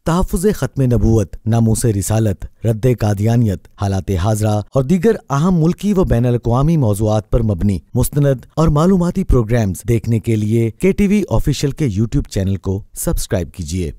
तहफ़्फ़ुज़ ख़त्म नबूवत, नामूस रिसालत, रद्द कादियानियत, हालात हाज़रा और दीगर अहम मुल्की व बैनुल अक़वामी मौज़ूआत पर मबनी मुस्तनद और मालूमाती प्रोग्राम्स देखने के लिए KTV ऑफिशियल के यूट्यूब चैनल को सब्सक्राइब कीजिए।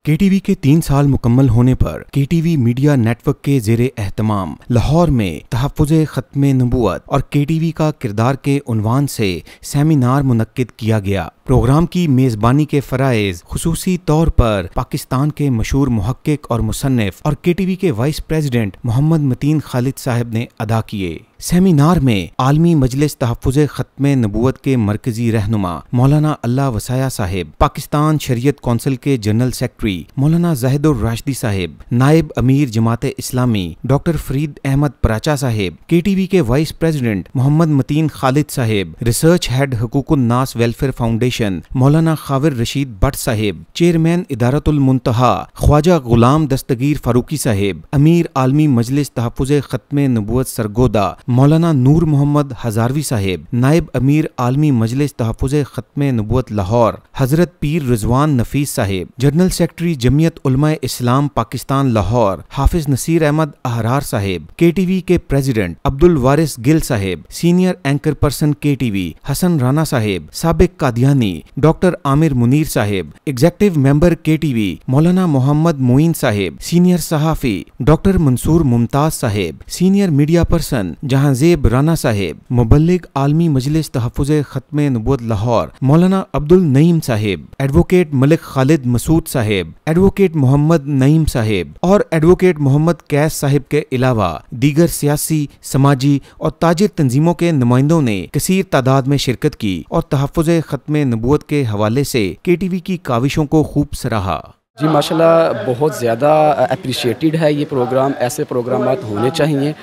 KTV के 3 साल मुकम्मल होने पर KTV मीडिया नेटवर्क के ज़ेरे एहतमाम लाहौर में तहफ़्फ़ुज़ ख़त्म नबूवत और KTV का किरदार के उन्वान से सेमिनार मुनक्किद किया गया। प्रोग्राम की मेज़बानी के फ़राइज़ खुसूसी तौर पर पाकिस्तान के मशहूर मुहक्किक और मुसन्निफ़ और KTV के वाइस प्रेसिडेंट मोहम्मद मतीन खालिद साहब ने अदा किए। सेमिनार में आलमी मजलिस तहफ़्फ़ुज़ ख़त्म नबूवत के मरकज़ी रहनुमा मौलाना अल्लाह वसाया साहिब, पाकिस्तान शरीयत कौंसिल के जनरल सेक्रेटरी मौलाना ज़ाहिदुर राशिदी साहिब, नायब अमीर जमात इस्लामी डॉक्टर फरीद अहमद पराचा साहिब, KTV के vice president Mohammad Matin Khalid sahib, research head Huqooqun Naas welfare foundation Maulana Khavir Rashid Bhatt sahib, chairman Idaratul Muntaha Khawaja Ghulam Dastgir Farooqi sahib, अमीर आलमी मजलिस तहफ़्फ़ुज़ ख़त्म नबूवत सरगोदा मौलाना नूर मोहम्मद हजारवी साहिब, नायब अमीर Aalmi Majlis Tahaffuz Khatm Nabuwwat Lahore Hazrat Pir Rizwan Nafees sahib, general secretary Jamiat Ulama Islam Pakistan Lahore Hafiz Naseer Ahmad Ahrar sahib, KTV के president Abdul Waris Gill sahib, senior anchor person KTV Hasan Rana sahib, साबिक Qadiani doctor Aamir Munir sahib, executive member KTV Maulana Mohammad Moin sahib, senior सहाफ़ी doctor Mansoor Mumtaz sahib, senior media person Jahanzeb Rana sahib, मुबल्लिग आलमी मजलिस तहफ़्फ़ुज़ ख़त्म नबूवत लाहौर मौलाना अब्दुल नईम साहिब, एडवोकेट मलिक खालिद मसूद साहिब, एडवोकेट मोहम्मद नईम साहिब और एडवोकेट मोहम्मद कैस साहिब के अलावा दीगर सियासी, समाजी और ताजिर तंजीमों के नुमाइंदों ने कसीर तादाद में शिरकत की और तहफ़्फ़ुज़ ख़त्म नबूवत के हवाले से KTV की काविशों को खूब सराहा। जी माशाल्लाह बहुत ज़्यादा अप्रिशिएटेड है ये प्रोग्राम, ऐसे प्रोग्राम होने चाहिए।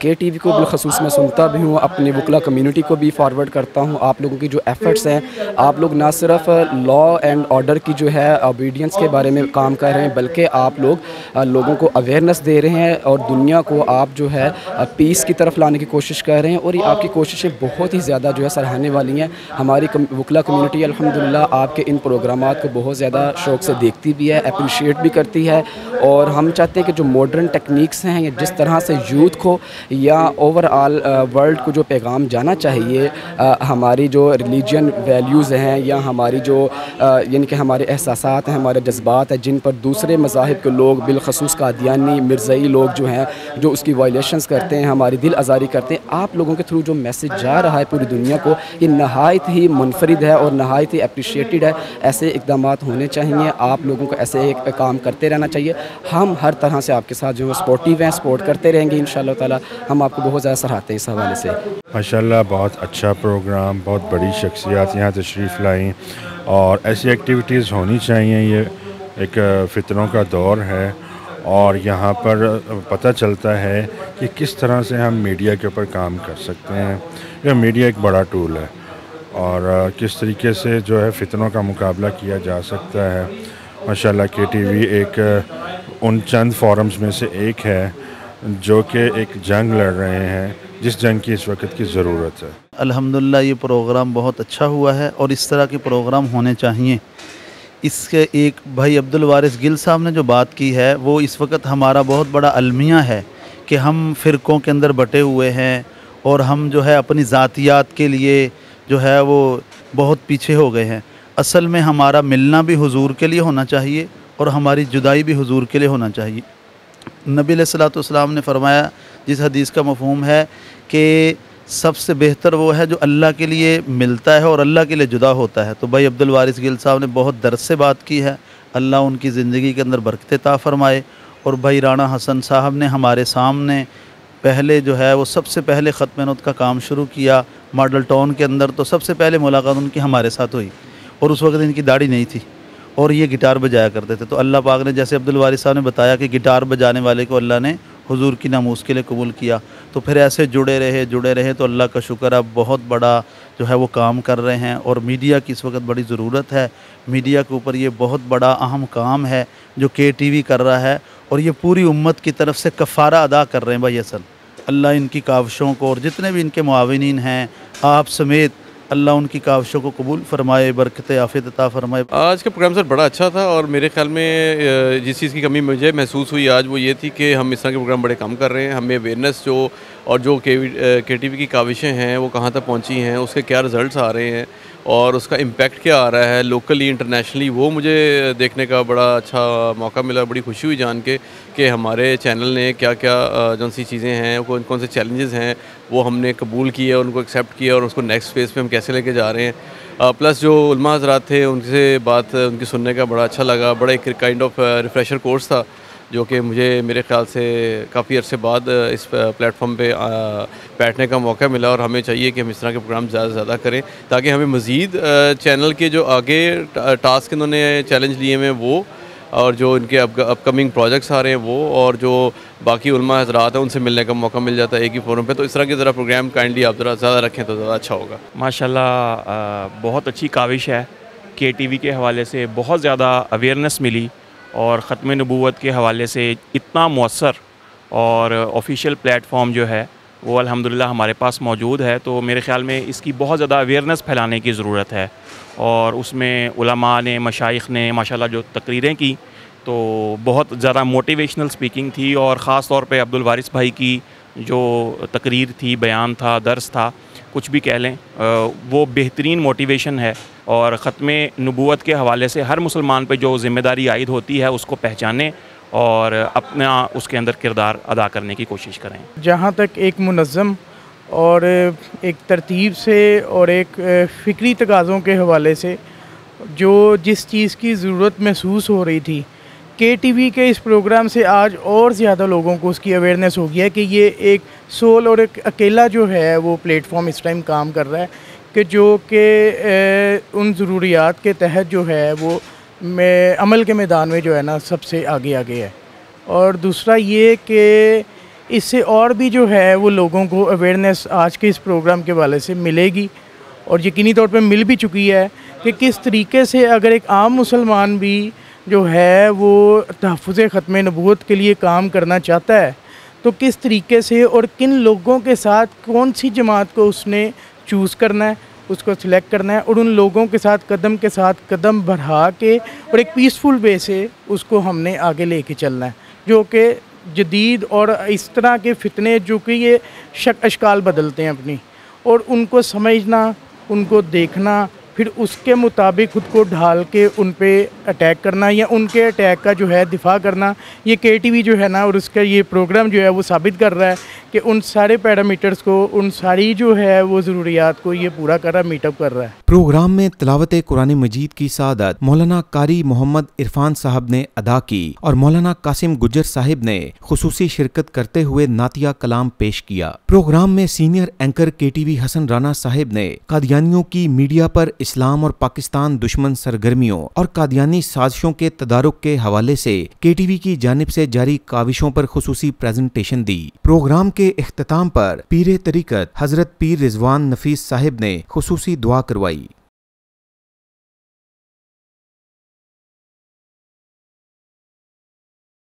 KTV को बिलखसूस मैं सुनता भी हूँ, अपनी वकला कम्युनिटी को भी फॉरवर्ड करता हूँ। आप लोगों की जो एफ़र्ट्स हैं, आप लोग ना सिर्फ लॉ एंड ऑर्डर की जो है ओबीडियंस के बारे में काम कर रहे हैं, बल्कि आप लोग लोगों को अवेयरनेस दे रहे हैं और दुनिया को आप जो है पीस की तरफ लाने की कोशिश कर रहे हैं। और ये आपकी कोशिशें बहुत ही ज़्यादा जो है सराहने वाली हैं। हमारी वकला कम्युनिटी अल्हम्दुलिल्लाह आपके इन प्रोग्रामात को बहुत ज़्यादा शौक़ से देखती भी है, अप्रिशिएट भी करती है। और हम चाहते हैं कि जो मॉडर्न टेक्निक्स हैं या जिस तरह से यूथ को या ओवरऑल वर्ल्ड को जो पैगाम जाना चाहिए, हमारी जो रिलीजन वैल्यूज़ हैं या हमारी जो यानी कि हमारे एहसासात हैं, हमारे जज्बात हैं, जिन पर दूसरे मज़ाहिब के लोग बिलखसूस कादियानी मिर्ज़ई लोग जो हैं जो उसकी वायलेशंस करते हैं, हमारी दिल आज़ारी करते हैं, आप लोगों के थ्रू जो मैसेज जा रहा है पूरी दुनिया को, ये नहायत ही मुनफरिद है और नहायत ही अप्रिशिएटेड है। ऐसे इक़दाम होने चाहिए, आप लोगों को ऐसे एक काम करते रहना चाहिए। हम हर तरह से आपके साथ जो है सपोर्टिव हैं, सपोर्ट करते रहेंगे इंशाअल्लाह ताला। हम आपको बहुत ज़्यादा सराहते हैं इस हवाले से। माशाल्लाह बहुत अच्छा प्रोग्राम, बहुत बड़ी शख्सियत यहाँ तशरीफ़ लाई और ऐसी एक्टिविटीज़ होनी चाहिए। ये एक फ़ितरों का दौर है और यहाँ पर पता चलता है कि किस तरह से हम मीडिया के ऊपर काम कर सकते हैं। यह मीडिया एक बड़ा टूल है और किस तरीके से जो है फ़ितरों का मुकाबला किया जा सकता है। माशाल्लाह KTV एक उन चंद फोरम्स में से एक है जो कि एक जंग लड़ रहे हैं, जिस जंग की इस वक्त की ज़रूरत है। अल्हम्दुलिल्लाह ये प्रोग्राम बहुत अच्छा हुआ है और इस तरह के प्रोग्राम होने चाहिए। इसके एक भाई अब्दुल वारिस गिल साहब ने जो बात की है वो इस वक्त हमारा बहुत बड़ा अलमिया है कि हम फ़िरक़ों के अंदर बटे हुए हैं और हम जो है अपनी ज़ातियात के लिए जो है वो बहुत पीछे हो गए हैं। असल में हमारा मिलना भी हुजूर के लिए होना चाहिए और हमारी जुदाई भी हुजूर के लिए होना चाहिए। नबी अलैहिस्सलातु वस्सलाम ने फरमाया, जिस हदीस का मफ़हूम है कि सबसे बेहतर वो है जो अल्लाह के लिए मिलता है और अल्लाह के लिए जुदा होता है। तो भाई अब्दुल वारिस गिल साहब ने बहुत दर्द से बात की है, अल्लाह उनकी ज़िंदगी के अंदर बरकत अता फ़रमाए। और भाई राना हसन साहब ने हमारे सामने पहले जो है वो सबसे पहले ख़त्म नबूवत का काम शुरू किया मॉडल टाउन के अंदर। तो सबसे पहले मुलाकात उनकी हमारे साथ हुई और उस वक्त इनकी दाढ़ी नहीं थी और ये गिटार बजाया करते थे। तो अल्लाह पाक ने, जैसे अब्दुल वारिस साहब ने बताया कि गिटार बजाने वाले को अल्लाह ने हुजूर की नामूस के लिए कबूल किया। तो फिर ऐसे जुड़े रहे तो अल्लाह का शुक्र, अब बहुत बड़ा जो है वो काम कर रहे हैं। और मीडिया की इस वक्त बड़ी ज़रूरत है। मीडिया के ऊपर ये बहुत बड़ा अहम काम है जो KTV कर रहा है और ये पूरी उम्मत की तरफ से कफ़ारा अदा कर रहे हैं। भाई असल अल्लाह इनकी काविशों को और जितने भी इनके मुआविनीन हैं, आप समेत अल्लाह उनकी काविशों को कबूल फरमाए, बरकत आफियत अता फरमाए। आज का प्रोग्राम सर बड़ा अच्छा था और मेरे ख्याल में जिस चीज़ की कमी मुझे महसूस हुई आज वो ये थी कि हम इस तरह के प्रोग्राम बड़े कम कर रहे हैं। हमें अवेयरनेस जो KTV की काविशें हैं वो कहाँ तक पहुँची हैं, उसके क्या रिज़ल्ट्स आ रहे हैं और उसका इम्पैक्ट क्या आ रहा है लोकली इंटरनेशनली, वो मुझे देखने का बड़ा अच्छा मौका मिला। बड़ी खुशी हुई जान के कि हमारे चैनल ने क्या क्या जौन सी चीज़ें हैं, कौन कौन से चैलेंजेस हैं वो हमने कबूल किए और उनको एक्सेप्ट किया और उसको नेक्स्ट फेज़ पे हम कैसे लेके जा रहे हैं। प्लस जो उलमा हज़रात थे उनसे बात उनकी सुनने का बड़ा अच्छा लगा। बड़ा एक काइंड ऑफ रिफ्रेशर कोर्स था जो कि मुझे मेरे ख़्याल से काफ़ी अरसे बाद इस प्लेटफॉर्म पे बैठने का मौका मिला और हमें चाहिए कि हम इस तरह के प्रोग्राम ज़्यादा से ज़्यादा करें ताकि हमें मज़ीद चैनल के जो आगे टास्क इन्होंने चैलेंज लिए हैं वो और जो इनके अपकमिंग प्रोजेक्ट्स आ रहे हैं वो और जो बाकी उलमा हज़रात हैं उनसे मिलने का मौका मिल जाता है एक ही फोरम पे। तो इस तरह के ज़रा प्रोग्राम काइंडली आप ज़रा ज़्यादा रखें तो ज़्यादा अच्छा होगा। माशाल्लाह बहुत अच्छी काविश है। KTV के हवाले से बहुत ज़्यादा अवेयरनेस मिली और ख़त्म नबूवत के हवाले से इतना मौसर और ऑफिशियल प्लेटफॉर्म जो है वो अल्हम्दुलिल्लाह हमारे पास मौजूद है। तो मेरे ख़्याल में इसकी बहुत ज़्यादा अवेयरनेस फैलाने की ज़रूरत है और उसमें उलमा ने, मशाइख ने माशाल्लाह जो तकरीरें की तो बहुत ज़्यादा मोटिवेशनल स्पीकिंग थी और ख़ास तौर पे अब्दुल वारिस भाई की जो तकरीर थी, बयान था, दर्स था, कुछ भी कह लें, वो बेहतरीन मोटिवेशन है और ख़त्म नबूवत के हवाले से हर मुसलमान पे जो ज़िम्मेदारी आयद होती है उसको पहचानें और अपना उसके अंदर किरदार अदा करने की कोशिश करें। जहाँ तक एक मुनज़्ज़म और एक तरतीब से और एक फ़िक्री तकाज़ों के हवाले से जो जिस चीज़ की ज़रूरत महसूस हो रही थी, KTV के इस प्रोग्राम से आज और ज़्यादा लोगों को उसकी अवेयरनेस हो गया है कि ये एक सोल और एक अकेला जो है वो प्लेटफॉर्म इस टाइम काम कर रहा है कि जो कि उन ज़रूरियात के तहत जो है वो अमल के मैदान में जो है ना सबसे आगे है। और दूसरा ये कि इससे और भी जो है वो लोगों को अवेयरनेस आज के इस प्रोग्राम के हवाले से मिलेगी और यकीनी तौर पे मिल भी चुकी है कि किस तरीके से अगर एक आम मुसलमान भी जो है वो तहफ़्फ़ुज़ ख़त्म नबूवत के लिए काम करना चाहता है तो किस तरीके से और किन लोगों के साथ कौन सी जमात को उसने चूज़ करना है, उसको सिलेक्ट करना है और उन लोगों के साथ कदम बढ़ा के और एक पीसफुल वे से उसको हमने आगे लेके चलना है। जो कि जदीद और इस तरह के फितने जो कि ये अशकाल बदलते हैं अपनी, और उनको समझना, उनको देखना, फिर उसके मुताबिक खुद को ढाल के उन पे अटैक करना या उनके अटैक का जो है दिफा करना, ये KTV जो है ना और उसका ये प्रोग्राम जो है वो साबित कर रहा है कि उन सारे पैरामीटर्स को, उन सारी जो है वो ज़रूरियात को ये पूरा कर रहा है, मीटअप कर रहा है। प्रोग्राम में तिलावत कुरान मजीद की सादत मौलाना कारी मोहम्मद इरफान साहब ने अदा की और मौलाना कासिम गुज्जर साहिब ने खुसूसी शिरकत करते हुए नातिया कलाम पेश किया। प्रोग्राम में senior anchor KTV Hasan Rana sahib ने कादियानियों की मीडिया पर इस्लाम और पाकिस्तान दुश्मन सरगर्मियों और कादियानी साजिशों के तदारुक के हवाले से KTV की जानिब से जारी काविशों पर खुसूसी प्रेजेंटेशन दी। प्रोग्राम के इख्तिताम पर पीर तरीकत हजरत पीर रिजवान नफीस साहिब ने खुसूसी दुआ करवाई।